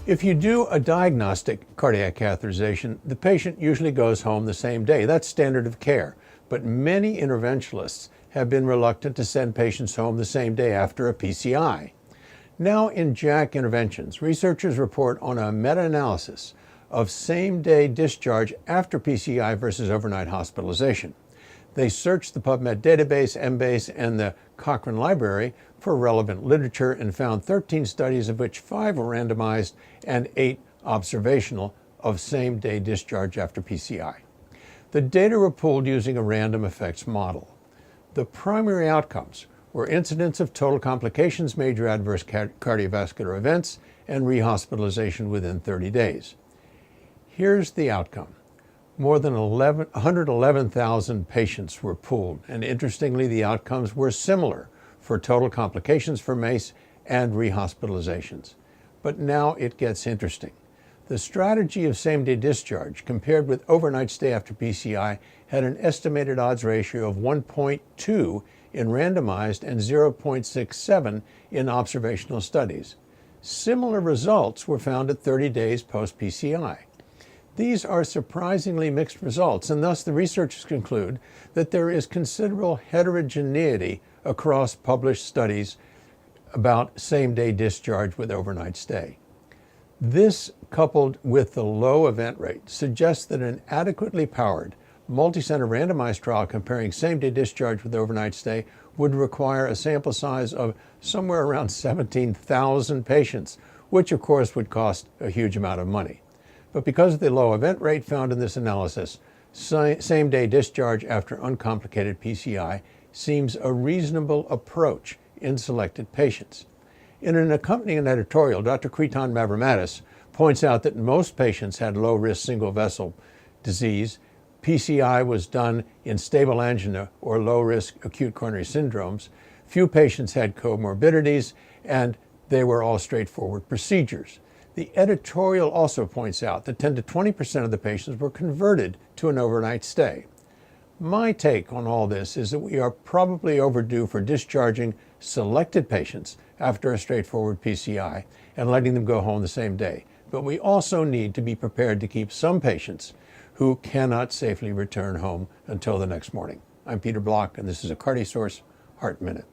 If you do a diagnostic cardiac catheterization, the patient usually goes home the same day. That's standard of care. But many interventionalists have been reluctant to send patients home the same day after a PCI. Now in JACC Interventions, researchers report on a meta-analysis of same-day discharge after PCI versus overnight hospitalization. They searched the PubMed database, Embase, and the Cochrane Library for relevant literature and found 13 studies, of which 5 were randomized and 8 observational, of same-day discharge after PCI. The data were pooled using a random effects model. The primary outcomes were incidence of total complications, major adverse cardiovascular events, and rehospitalization within 30 days. Here's the outcome. More than 111,000 patients were pooled, and interestingly, the outcomes were similar for total complications for MACE and rehospitalizations. But now it gets interesting. The strategy of same-day discharge compared with overnight stay after PCI had an estimated odds ratio of 1.2 in randomized and 0.67 in observational studies. Similar results were found at 30 days post-PCI. These are surprisingly mixed results, and thus the researchers conclude that there is considerable heterogeneity across published studies about same-day discharge with overnight stay. This, coupled with the low event rate, suggests that an adequately powered, multi-center randomized trial comparing same-day discharge with overnight stay would require a sample size of somewhere around 17,000 patients, which of course would cost a huge amount of money. But because of the low event rate found in this analysis, same-day discharge after uncomplicated PCI seems a reasonable approach in selected patients. In an accompanying editorial, Dr. Kriton Mavromatis points out that most patients had low-risk single-vessel disease. PCI was done in stable angina or low-risk acute coronary syndromes. Few patients had comorbidities, and they were all straightforward procedures. The editorial also points out that 10 to 20% of the patients were converted to an overnight stay. My take on all this is that we are probably overdue for discharging selected patients after a straightforward PCI and letting them go home the same day. But we also need to be prepared to keep some patients who cannot safely return home until the next morning. I'm Peter Block, and this is a CardioSource Heart Minute.